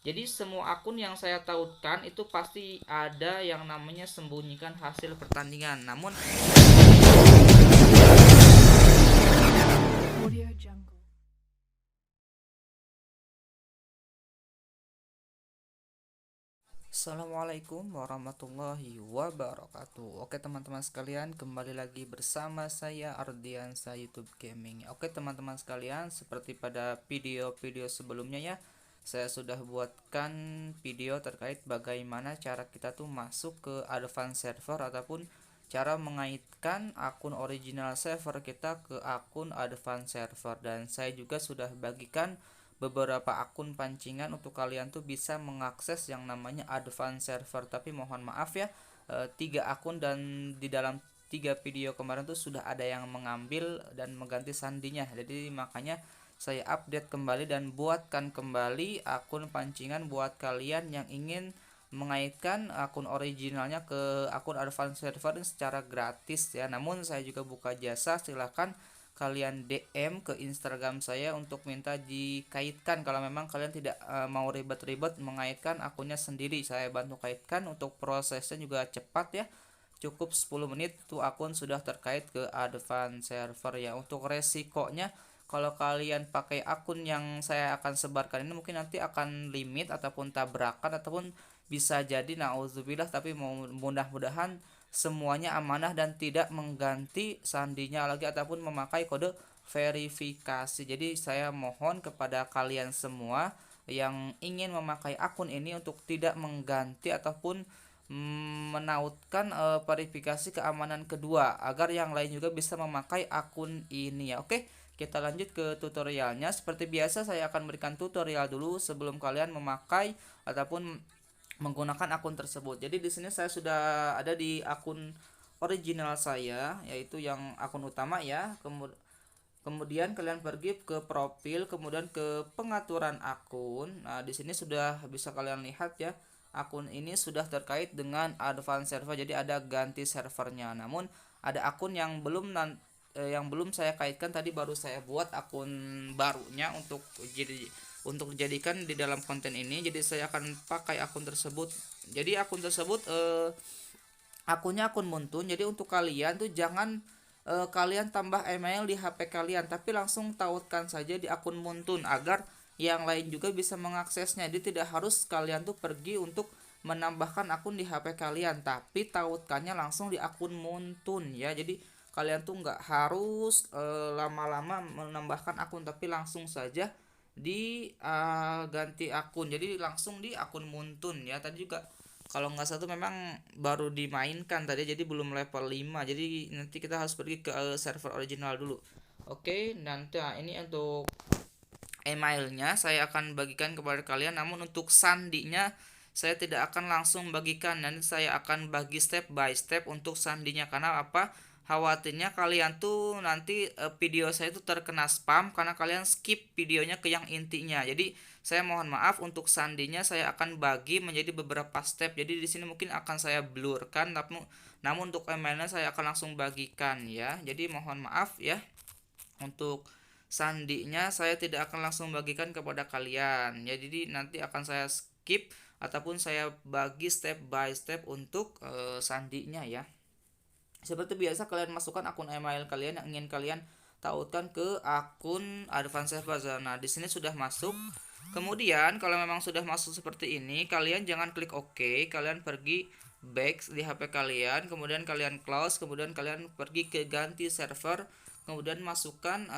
Jadi semua akun yang saya tautkan itu pasti ada yang namanya sembunyikan hasil pertandingan. Namun Audio Jungle. Assalamualaikum warahmatullahi wabarakatuh. Oke teman-teman sekalian, kembali lagi bersama saya Ardiansa YouTube Gaming. Oke teman-teman sekalian, seperti pada video-video sebelumnya ya, saya sudah buatkan video terkait bagaimana cara kita tuh masuk ke advance server ataupun cara mengaitkan akun original server kita ke akun advance server, dan saya juga sudah bagikan beberapa akun pancingan untuk kalian tuh bisa mengakses yang namanya advance server. Tapi mohon maaf ya, 3 akun, dan di dalam 3 video kemarin tuh sudah ada yang mengambil dan mengganti sandinya. Jadi makanya saya update kembali dan buatkan kembali akun pancingan buat kalian yang ingin mengaitkan akun originalnya ke akun advance server secara gratis ya. Namun saya juga buka jasa, silahkan kalian DM ke Instagram saya untuk minta dikaitkan. Kalau memang kalian tidak mau ribet-ribet mengaitkan akunnya sendiri, saya bantu kaitkan. Untuk prosesnya juga cepat ya, cukup 10 menit tuh akun sudah terkait ke advance server ya. Untuk resikonya, kalau kalian pakai akun yang saya akan sebarkan ini, mungkin nanti akan limit ataupun tabrakan ataupun bisa jadi nauzubillah, tapi mudah-mudahan semuanya amanah dan tidak mengganti sandinya lagi ataupun memakai kode verifikasi. Jadi saya mohon kepada kalian semua yang ingin memakai akun ini untuk tidak mengganti ataupun menautkan verifikasi keamanan kedua, agar yang lain juga bisa memakai akun ini ya. Oke, kita lanjut ke tutorialnya. Seperti biasa saya akan berikan tutorial dulu sebelum kalian memakai ataupun menggunakan akun tersebut. Jadi di sini saya sudah ada di akun original saya, yaitu yang akun utama ya. Kemudian kalian pergi ke profil, kemudian ke pengaturan akun. Nah, di sini sudah bisa kalian lihat ya, akun ini sudah terkait dengan advance server. Jadi ada ganti servernya. Namun ada akun yang belum saya kaitkan, tadi baru saya buat akun barunya untuk dijadikan di dalam konten ini. Jadi saya akan pakai akun tersebut. Jadi akun tersebut akunnya akun Muntun. Jadi untuk kalian tuh jangan kalian tambah email di HP kalian, tapi langsung tautkan saja di akun Muntun agar yang lain juga bisa mengaksesnya. Jadi tidak harus kalian tuh pergi untuk menambahkan akun di HP kalian, tapi tautkannya langsung di akun Muntun ya. Jadi kalian tuh nggak harus lama-lama menambahkan akun, tapi langsung saja di ganti akun. Jadi langsung di akun Muntun ya. Tadi juga kalau nggak salah tuh memang baru dimainkan tadi, jadi belum level 5. Jadi nanti kita harus pergi ke server original dulu. Oke, nanti ini untuk emailnya saya akan bagikan kepada kalian, namun untuk sandinya saya tidak akan langsung bagikan, dan saya akan bagi step by step untuk sandinya. Karena apa? Khawatirnya kalian tuh nanti video saya itu terkena spam karena kalian skip videonya ke yang intinya. Jadi saya mohon maaf, untuk sandinya saya akan bagi menjadi beberapa step. Jadi di sini mungkin akan saya blurkan, namun untuk emailnya saya akan langsung bagikan ya. Jadi mohon maaf ya, untuk sandinya saya tidak akan langsung bagikan kepada kalian ya. Jadi nanti akan saya skip ataupun saya bagi step by step untuk sandinya ya. Seperti biasa, kalian masukkan akun email kalian yang ingin kalian tautkan ke akun advance server. Nah, di sini sudah masuk. Kemudian kalau memang sudah masuk seperti ini, kalian jangan klik OK, kalian pergi back di HP kalian, kemudian kalian close, kemudian kalian pergi ke ganti server, kemudian masukkan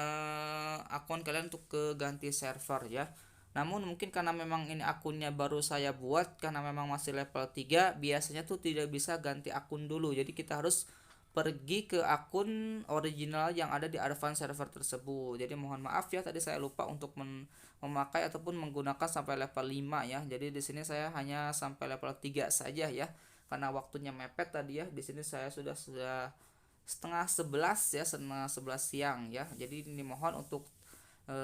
akun kalian untuk ke ganti server ya. Namun mungkin karena memang ini akunnya baru saya buat, karena memang masih level 3, biasanya tuh tidak bisa ganti akun dulu. Jadi kita harus pergi ke akun original yang ada di advance server tersebut. Jadi mohon maaf ya, tadi saya lupa untuk memakai ataupun menggunakan sampai level 5 ya. Jadi di sini saya hanya sampai level 3 saja ya. Karena waktunya mepet tadi ya. Di sini saya sudah setengah 11 ya, setengah 11 siang ya. Jadi ini mohon untuk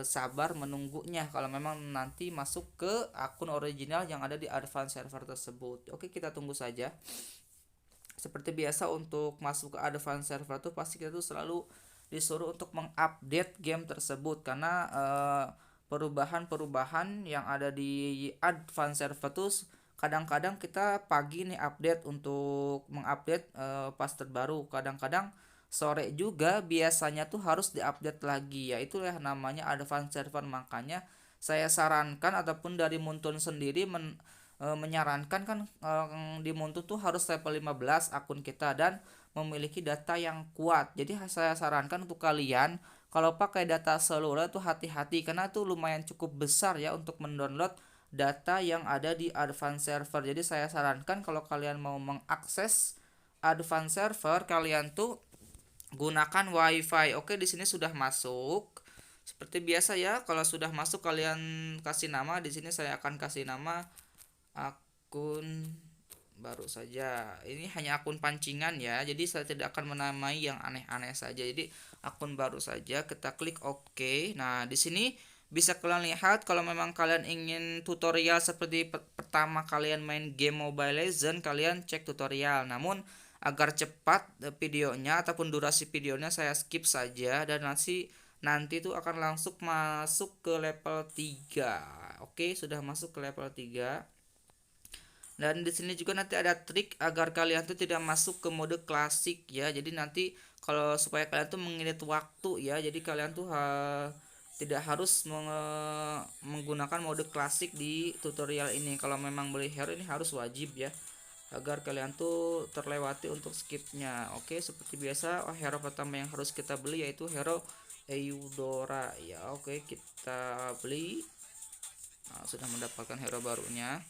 sabar menunggunya kalau memang nanti masuk ke akun original yang ada di advance server tersebut. Oke, kita tunggu saja. Seperti biasa, untuk masuk ke advance server tuh pasti kita tuh selalu disuruh untuk mengupdate game tersebut, karena perubahan-perubahan yang ada di advance server tuh kadang-kadang kita pagi nih update untuk mengupdate pas terbaru, kadang-kadang sore juga biasanya tuh harus diupdate lagi, yaitu ya namanya advance server. Makanya saya sarankan ataupun dari Muntun sendiri menyarankan kan di Muntun tuh harus level 15 akun kita dan memiliki data yang kuat. Jadi saya sarankan untuk kalian kalau pakai data seluler tuh hati-hati karena tuh lumayan cukup besar ya untuk mendownload data yang ada di advance server. Jadi saya sarankan kalau kalian mau mengakses advance server, kalian tuh gunakan WiFi. Oke, di sini sudah masuk. Seperti biasa ya, kalau sudah masuk kalian kasih nama. Di sini saya akan kasih nama akun baru saja. Ini hanya akun pancingan ya. Jadi saya tidak akan menamai yang aneh-aneh saja. Jadi akun baru saja. Kita klik OK. Nah, di sini bisa kalian lihat kalau memang kalian ingin tutorial seperti pertama kalian main game Mobile Legends, kalian cek tutorial. Namun agar cepat videonya ataupun durasi videonya saya skip saja dan nanti itu akan langsung masuk ke level 3. Oke, sudah masuk ke level 3. Dan di sini juga nanti ada trik agar kalian tuh tidak masuk ke mode klasik ya. Jadi nanti kalau supaya kalian tuh mengirit waktu ya. Jadi kalian tuh tidak harus menggunakan mode klasik di tutorial ini. Kalau memang beli hero ini harus wajib ya, agar kalian tuh terlewati untuk skipnya. Oke, seperti biasa hero pertama yang harus kita beli yaitu hero Eudora ya. Oke, kita beli. Nah, sudah mendapatkan hero barunya.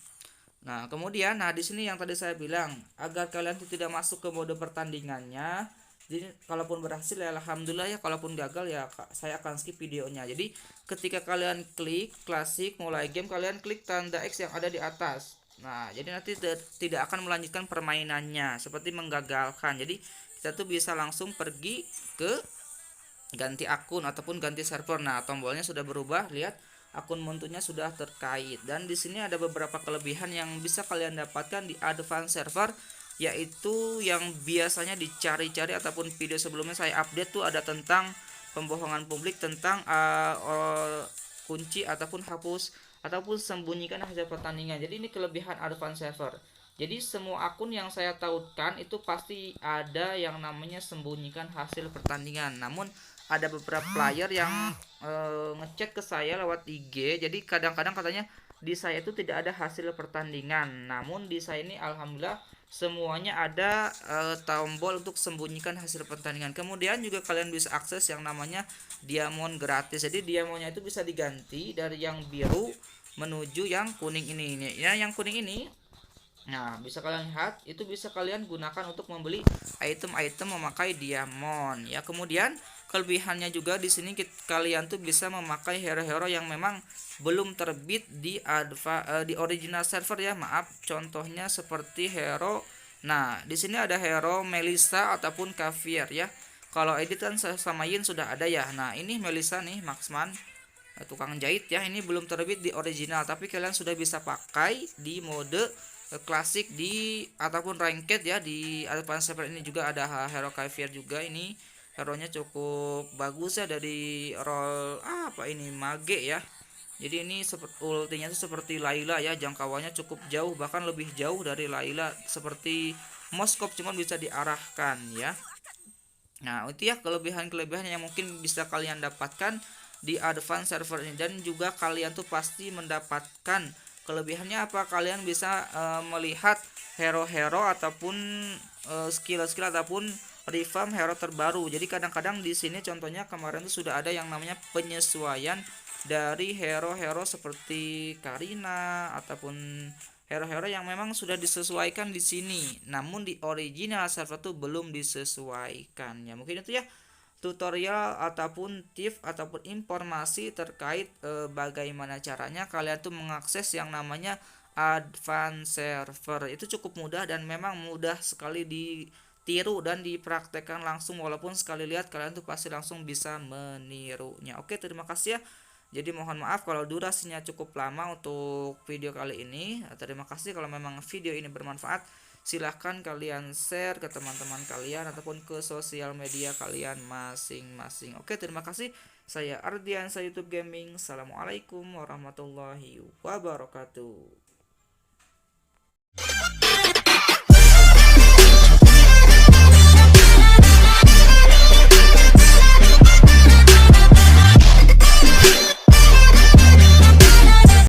Nah, kemudian di sini yang tadi saya bilang agar kalian tidak masuk ke mode pertandingannya. Jadi kalaupun berhasil ya alhamdulillah ya, kalaupun gagal ya saya akan skip videonya. Jadi ketika kalian klik klasik mulai game, kalian klik tanda X yang ada di atas. Nah, jadi nanti tidak akan melanjutkan permainannya seperti menggagalkan. Jadi kita tuh bisa langsung pergi ke ganti akun ataupun ganti server. Nah, tombolnya sudah berubah, lihat akun Muntunya sudah terkait. Dan di sini ada beberapa kelebihan yang bisa kalian dapatkan di advance server, yaitu yang biasanya dicari-cari ataupun video sebelumnya saya update tuh ada tentang pembohongan publik, tentang kunci ataupun hapus ataupun sembunyikan hasil pertandingan. Jadi ini kelebihan advance server. Jadi semua akun yang saya tautkan itu pasti ada yang namanya sembunyikan hasil pertandingan. Namun ada beberapa player yang ngechat ke saya lewat IG. Jadi kadang-kadang katanya di saya itu tidak ada hasil pertandingan. Namun di saya ini alhamdulillah semuanya ada tombol untuk sembunyikan hasil pertandingan. Kemudian juga kalian bisa akses yang namanya diamond gratis. Jadi diamondnya itu bisa diganti dari yang biru menuju yang kuning ini. Ya, yang kuning ini. Nah, bisa kalian lihat itu bisa kalian gunakan untuk membeli item-item memakai diamond ya. Kemudian kelebihannya juga di sini kalian tuh bisa memakai hero-hero yang memang belum terbit di di original server ya. Maaf, contohnya seperti hero. Nah, di sini ada hero Melissa ataupun Caviar ya. Kalau edit kan sama Yin sudah ada ya. Nah, ini Melissa nih, Maxman, tukang jahit ya. Ini belum terbit di original, tapi kalian sudah bisa pakai di mode klasik di ataupun ranked ya. Di advance server ini juga ada hero Caviar juga. Ini hero-nya cukup bagus ya, dari role apa ini mage ya. Jadi ini ultinya itu seperti Layla ya, jangkauannya cukup jauh, bahkan lebih jauh dari Layla, seperti Moskop cuman bisa diarahkan ya. Nah, itu ya kelebihan-kelebihan yang mungkin bisa kalian dapatkan di advance server ini. Dan juga kalian tuh pasti mendapatkan kelebihannya apa, kalian bisa melihat hero-hero ataupun skill-skill ataupun reform hero terbaru. Jadi kadang-kadang di sini contohnya kemarin tuh sudah ada yang namanya penyesuaian dari hero-hero seperti Karina ataupun hero-hero yang memang sudah disesuaikan di sini. Namun di original server tuh belum disesuaikan. Ya, mungkin itu ya tutorial ataupun tips ataupun informasi terkait bagaimana caranya kalian tuh mengakses yang namanya advance server. Itu cukup mudah dan memang mudah sekali ditiru dan dipraktekkan langsung, walaupun sekali lihat kalian tuh pasti langsung bisa menirunya. Oke, terima kasih ya. Jadi mohon maaf kalau durasinya cukup lama untuk video kali ini. Terima kasih kalau memang video ini bermanfaat. Silahkan kalian share ke teman-teman kalian ataupun ke sosial media kalian masing-masing. Oke, terima kasih. Saya Ardiansa YouTube Gaming. Assalamualaikum warahmatullahi wabarakatuh.